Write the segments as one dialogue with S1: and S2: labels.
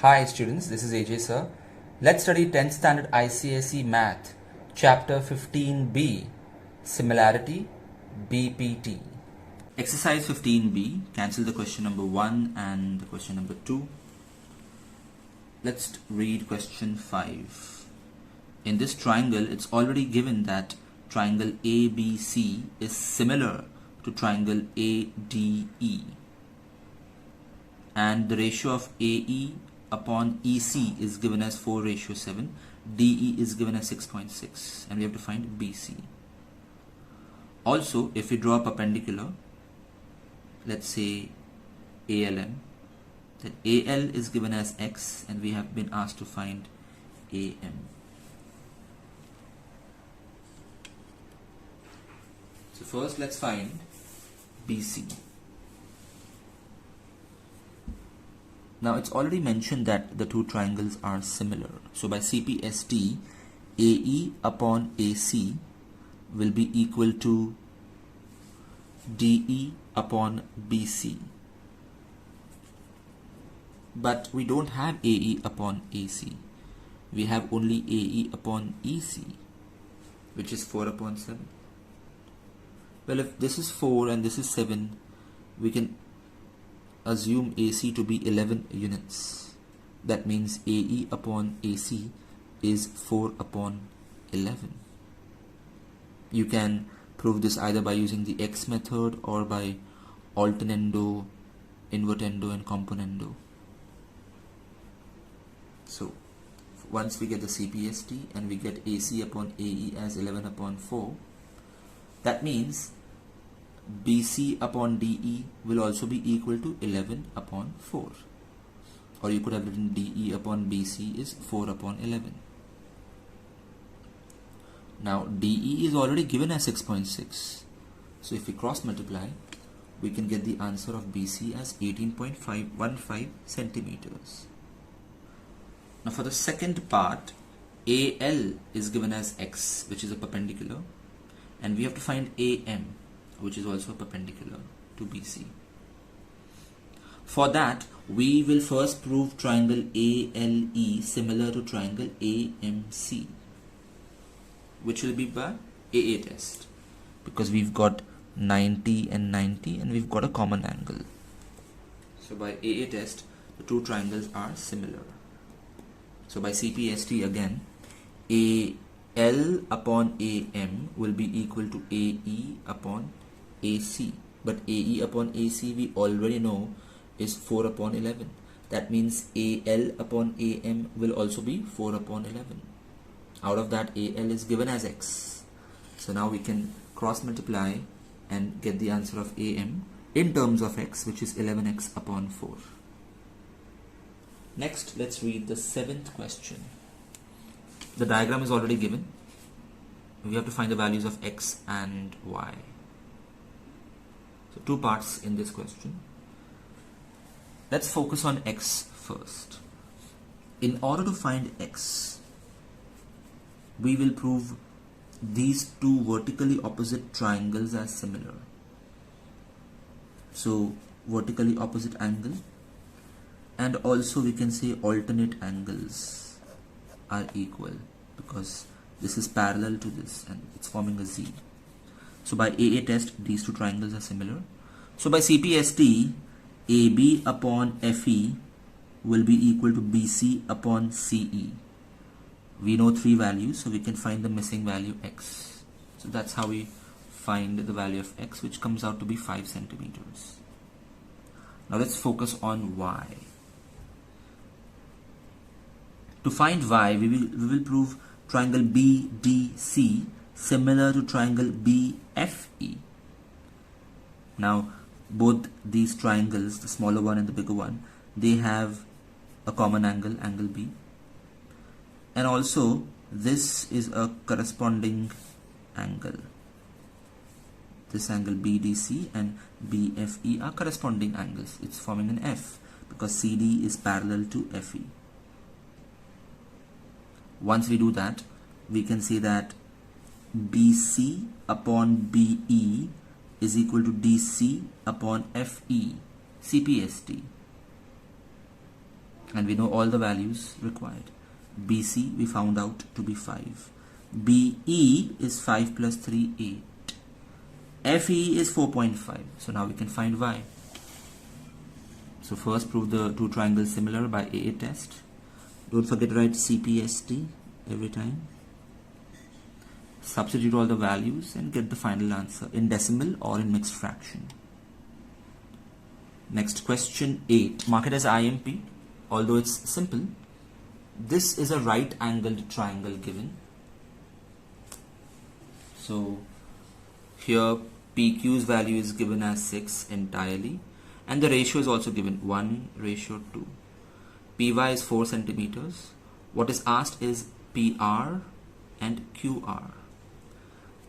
S1: Hi students, this is AJ sir. Let's study 10th standard ICSE Math, Chapter 15B, Similarity, BPT. Exercise 15B, cancel the question number 1 and the question number 2. Let's read question 5. In this triangle, it's already given that triangle ABC is similar to triangle ADE. And the ratio of AE upon EC is given as 4:7, DE is given as 6.6, and we have to find BC. Also, if we draw a perpendicular, let's say ALM, then AL is given as X and we have been asked to find AM. So first let's find BC. Now it's already mentioned that the two triangles are similar. So by CPST, AE upon AC will be equal to DE upon BC. But we don't have AE upon AC. We have only AE upon EC, which is 4/7. Well, if this is 4 and this is 7, we can assume AC to be 11 units. That means AE upon AC is 4/11. You can prove this either by using the X method or by alternando, invertendo and componendo. So once we get the CPST and we get AC upon AE as 11/4, that means BC upon DE will also be equal to 11/4, or you could have written DE upon BC is 4/11. Now DE is already given as 6.6, so if we cross multiply, we can get the answer of BC as 18.515 centimeters. Now for the second part, AL is given as X, which is a perpendicular, and we have to find AM, which is also perpendicular to BC. For that, we will first prove triangle ALE similar to triangle AMC, which will be by AA test, because we've got 90 and 90 and we've got a common angle. So by AA test, the two triangles are similar. So by CPST again, AL upon AM will be equal to AE upon AC, but AE upon AC we already know is 4/11. That means AL upon AM will also be 4/11. Out of that, AL is given as X. So now we can cross multiply and get the answer of AM in terms of X, which is 11x/4. Next, let's read the 7th question. The diagram is already given. We have to find the values of X and Y. So two parts in this question. Let's focus on X first. In order to find X, we will prove these two vertically opposite triangles are similar. So vertically opposite angle, and also we can say alternate angles are equal, because this is parallel to this and it's forming a Z. So by AA test, these two triangles are similar. So by CPST, AB upon FE will be equal to BC upon CE. We know three values, so we can find the missing value X. So that's how we find the value of X, which comes out to be 5 centimeters. Now let's focus on Y. To find Y, we will prove triangle BDC similar to triangle BFE. Now both these triangles, the smaller one and the bigger one, they have a common angle, angle B, and also this is a corresponding angle. This angle BDC and BFE are corresponding angles. It's forming an F because CD is parallel to FE. Once we do that, we can say that BC upon BE is equal to DC upon FE, CPST. and we know all the values required. BC we found out to be 5. BE is 5 plus 3, 8. FE is 4.5. So now we can find Y. So first prove the two triangles similar by AA test. Don't forget to write CPST every time. Substitute all the values and get the final answer in decimal or in mixed fraction. Next, question 8. Mark it as IMP. Although it's simple, this is a right angled triangle given. So here PQ's value is given as 6 entirely, and the ratio is also given 1:2. PY is 4 centimeters. What is asked is PR and QR.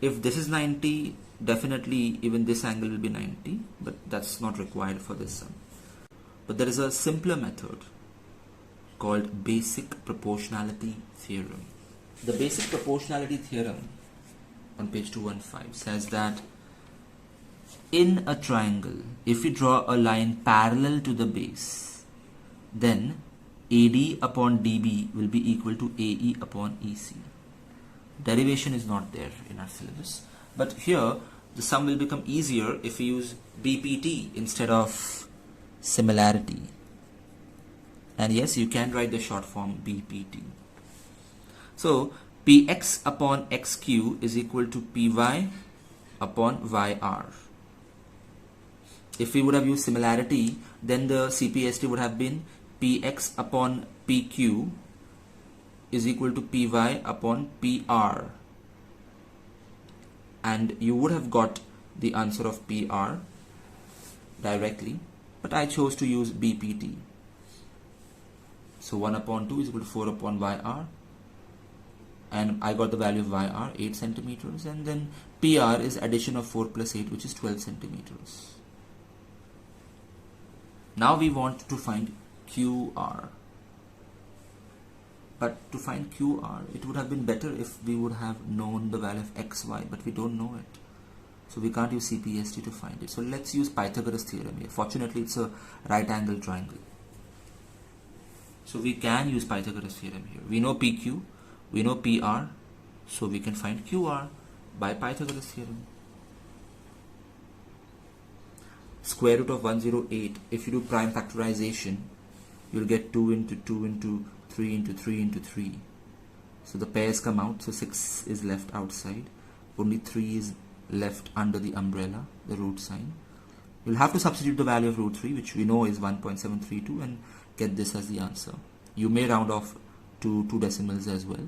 S1: If this is 90, definitely even this angle will be 90, but that's not required for this sum. But there is a simpler method called basic proportionality theorem. The basic proportionality theorem on page 215 says that in a triangle, if we draw a line parallel to the base, then AD upon DB will be equal to AE upon EC. Derivation is not there in our syllabus, but here the sum will become easier if we use BPT instead of similarity. And yes, you can write the short form BPT. So Px upon Xq is equal to Py upon Yr. If we would have used similarity, then the CPST would have been Px upon Pq is equal to Py upon PR, and you would have got the answer of PR directly, but I chose to use BPT. So 1 upon 2 is equal to 4 upon Yr, and I got the value of Yr, 8 centimeters, and then PR is addition of 4 plus 8, which is 12 centimeters. Now we want to find QR. But to find QR, it would have been better if we would have known the value of XY, but we don't know it. So we can't use CPST to find it. So let's use Pythagoras Theorem here. Fortunately, it's a right angle triangle. So we can use Pythagoras Theorem here. We know PQ, we know PR, so we can find QR by Pythagoras Theorem. Square root of 108, if you do prime factorization, you'll get 2 into 2 into 3 into 3 into 3. So the pairs come out, so 6 is left outside. Only 3 is left under the umbrella, the root sign. You'll have to substitute the value of root 3, which we know is 1.732, and get this as the answer. You may round off to 2 decimals as well,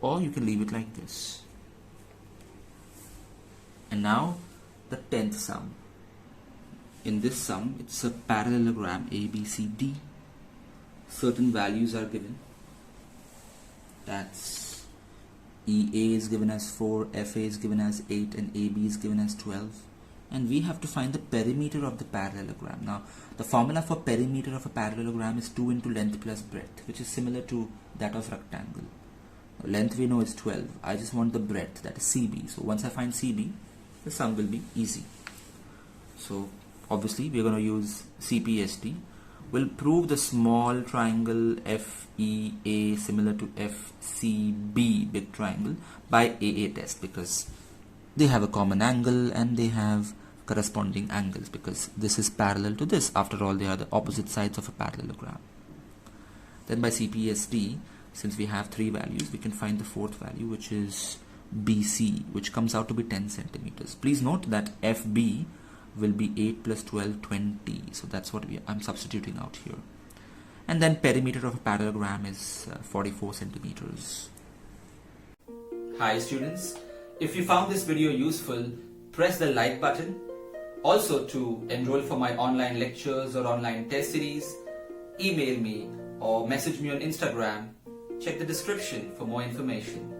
S1: or you can leave it like this. And now the 10th sum. In this sum, it's a parallelogram ABCD. Certain values are given. That's EA is given as 4, FA is given as 8, and AB is given as 12. And we have to find the perimeter of the parallelogram. Now, the formula for perimeter of a parallelogram is 2 into length plus breadth, which is similar to that of rectangle. Length we know is 12. I just want the breadth, that is CB. So once I find CB, the sum will be easy. So obviously we're going to use CPST. We'll prove the small triangle FEA similar to FCB, big triangle, by AA test, because they have a common angle and they have corresponding angles, because this is parallel to this. After all, they are the opposite sides of a parallelogram. Then by CPST, since we have 3 values, we can find the 4th value, which is BC, which comes out to be 10 centimeters. Please note that FB will be 8 plus 12, 20. So that's what I'm substituting out here. And then perimeter of a parallelogram is 44 centimeters. Hi students, if you found this video useful, press the like button. Also, to enroll for my online lectures or online test series, email me or message me on Instagram. Check the description for more information.